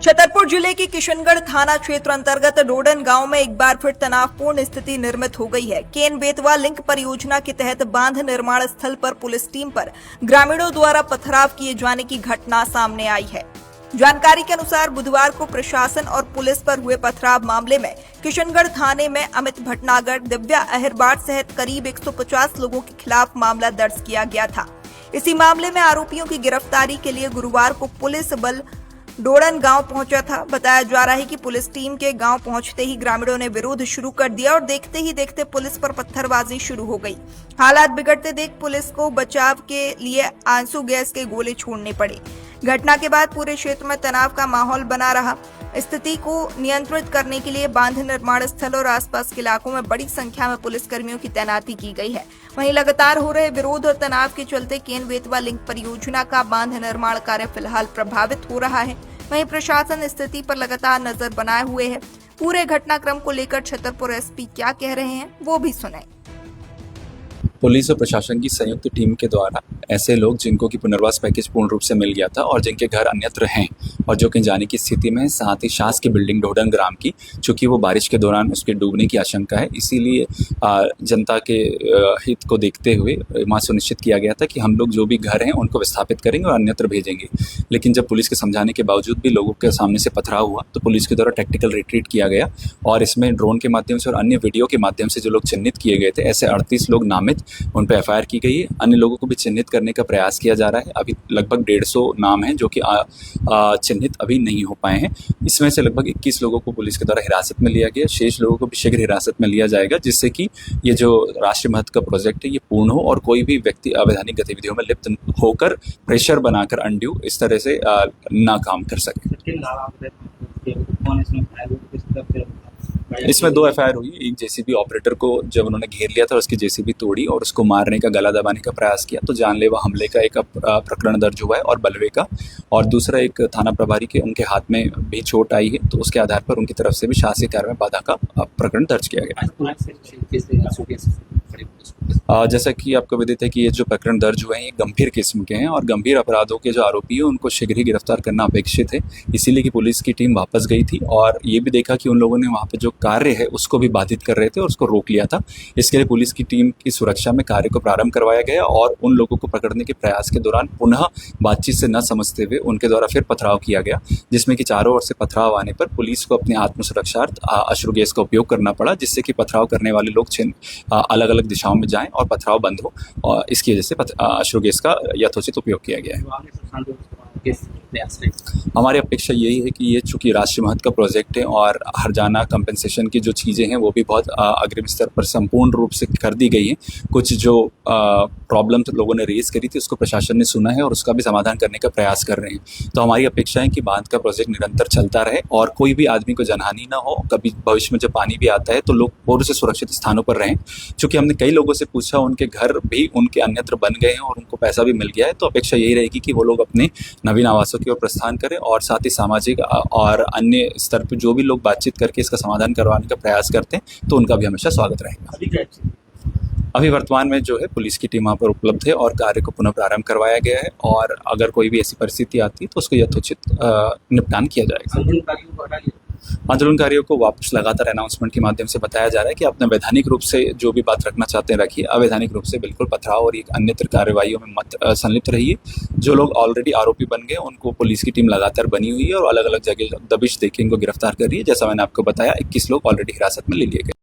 छतरपुर जिले के किशनगढ़ थाना क्षेत्र अंतर्गत डोडन गांव में एक बार फिर तनावपूर्ण स्थिति निर्मित हो गई है। केन बेतवा लिंक परियोजना के तहत बांध निर्माण स्थल पर पुलिस टीम पर ग्रामीणों द्वारा पथराव किए जाने की घटना सामने आई है। जानकारी के अनुसार बुधवार को प्रशासन और पुलिस पर हुए पथराव मामले में किशनगढ़ थाने में अमित भटनागर, दिव्या अहिरबाट सहित करीब 150 लोगों के खिलाफ मामला दर्ज किया गया था। इसी मामले में आरोपियों की गिरफ्तारी के लिए गुरुवार को पुलिस बल डोडन गांव पहुंचा था। बताया जा रहा है कि पुलिस टीम के गांव पहुंचते ही ग्रामीणों ने विरोध शुरू कर दिया और देखते ही देखते पुलिस पर पत्थरबाजी शुरू हो गई। हालात बिगड़ते देख पुलिस को बचाव के लिए आंसू गैस के गोले छोड़ने पड़े। घटना के बाद पूरे क्षेत्र में तनाव का माहौल बना रहा। स्थिति को नियंत्रित करने के लिए बांध निर्माण स्थल और आसपास के इलाकों में बड़ी संख्या में पुलिस कर्मियों की तैनाती की गई है। वहीं लगातार हो रहे विरोध और तनाव के चलते केन बेतवा लिंक परियोजना का बांध निर्माण कार्य फिलहाल प्रभावित हो रहा है। वहीं प्रशासन स्थिति पर लगातार नजर बनाए हुए है। पूरे घटनाक्रम को लेकर छतरपुर एसपी क्या कह रहे हैं वो भी सुनाएं। पुलिस और प्रशासन की संयुक्त टीम के द्वारा ऐसे लोग जिनको कि पुनर्वास पैकेज पूर्ण रूप से मिल गया था और जिनके घर अन्यत्र हैं और जो कहीं जाने की स्थिति में है, साथ ही शासकीय बिल्डिंग डोडन ग्राम की, चूंकि वो बारिश के दौरान उसके डूबने की आशंका है, इसीलिए जनता के हित को देखते हुए वहाँ सुनिश्चित किया गया था कि हम लोग जो भी घर हैं उनको विस्थापित करेंगे और अन्यत्र भेजेंगे। लेकिन जब पुलिस के समझाने के बावजूद भी लोगों के सामने से पथराव हुआ तो पुलिस के द्वारा टैक्टिकल रिट्रीट किया गया और इसमें ड्रोन के माध्यम से और अन्य वीडियो के माध्यम से जो लोग चिन्हित किए गए थे, ऐसे 38 लोग नामित, उन पर एफआईआर की गई है। अन्य लोगों को भी चिन्हित करने का प्रयास किया जा रहा है। अभी लगभग 150 नाम हैं जो कि चिन्हित अभी नहीं हो पाए हैं। इसमें से लगभग 21 लोगों को पुलिस के द्वारा हिरासत में लिया गया। शेष लोगों को भी शीघ्र हिरासत में लिया जाएगा, जिससे कि ये जो राष्ट्रीय महत्व का प्रोजेक्ट है ये पूर्ण हो और कोई भी व्यक्ति अवैधानिक गतिविधियों में लिप्त होकर प्रेशर बनाकर अनड्यू इस तरह से ना काम कर सके। इसमें 2 एफआईआर हुई। एक जेसीबी ऑपरेटर को जब उन्होंने घेर लिया था, उसकी जेसीबी तोड़ी और उसको मारने का, गला दबाने का प्रयास किया तो जानलेवा हमले का एक प्रकरण दर्ज हुआ है और बलवे का, और दूसरा एक थाना प्रभारी के उनके हाथ में भी चोट आई है, तो उसके आधार पर उनकी तरफ से भी शासकीय कार्य में बाधा का प्रकरण दर्ज किया गया। जैसा कि आपको विदित है कि ये जो प्रकरण दर्ज हुए हैं ये गंभीर किस्म के हैं और गंभीर अपराधों के जो आरोपी हैं उनको शीघ्र ही गिरफ्तार करना अपेक्षित है। इसीलिए कि पुलिस की टीम वापस गई थी और ये भी देखा कि उन लोगों ने वहाँ पे जो कार्य है उसको भी बाधित कर रहे थे और उसको रोक लिया था। इसके लिए पुलिस की टीम की सुरक्षा में कार्य को प्रारंभ करवाया गया और उन लोगों को पकड़ने के प्रयास के दौरान पुनः बातचीत से न समझते हुए उनके द्वारा फिर पथराव किया गया, जिसमें कि चारों ओर से पथराव आने पर पुलिस को अपनी आत्मसुरक्षार्थ अश्रु गैस का उपयोग करना पड़ा, जिससे कि पथराव करने वाले लोग अलग अलग दिशाओं में जाएं और पथराव बंद हो, और इसकी वजह से अश्रु गैस का यथोचित उपयोग किया गया है। हमारी अपेक्षा यही है कि ये चूंकि राष्ट्रीय महत्व का प्रोजेक्ट है और हर्जाना कंपेंसेशन की जो चीज़ें हैं वो भी बहुत अग्रिम स्तर पर संपूर्ण रूप से कर दी गई हैं। कुछ जो प्रॉब्लम्स लोगों ने रेज करी थी उसको प्रशासन ने सुना है और उसका भी समाधान करने का प्रयास कर रहे हैं। तो हमारी अपेक्षा है कि बांध का प्रोजेक्ट निरंतर चलता रहे और कोई भी आदमी को जनहानि ना हो। कभी भविष्य में जब पानी भी आता है तो लोग पूर्ण से सुरक्षित स्थानों पर रहें। चूँकि हमने कई लोगों से पूछा, उनके घर भी उनके अन्यत्र बन गए हैं और उनको पैसा भी मिल गया है, तो अपेक्षा यही रहेगी कि वो लोग अपने नवीन आवासों की ओर प्रस्थान करें और साथ ही सामाजिक और अन्य स्तर पर जो भी लोग बातचीत करके इसका समाधान करवाने का प्रयास करते हैं तो उनका भी हमेशा स्वागत रहेगा। अभी वर्तमान में जो है पुलिस की टीम वहाँ पर उपलब्ध है और कार्य को पुनः प्रारंभ करवाया गया है और अगर कोई भी ऐसी परिस्थिति आती है तो उसको यथोचित निपटान किया जाएगा। आंदोलनकारियों को वापस लगातार अनाउंसमेंट के माध्यम से बताया जा रहा है कि अपने वैधानिक रूप से जो भी बात रखना चाहते हैं रखिए, अवैधानिक रूप से बिल्कुल पथराव और एक अन्यत्र कार्रवाइयों में मत संलिप्त रहिए। जो लोग ऑलरेडी आरोपी बन गए उनको पुलिस की टीम लगातार बनी हुई है और अलग अलग जगह दबिश देके इनको गिरफ्तार कर रही है। जैसा मैंने आपको बताया, 21 लोग ऑलरेडी हिरासत में ले लिए गए।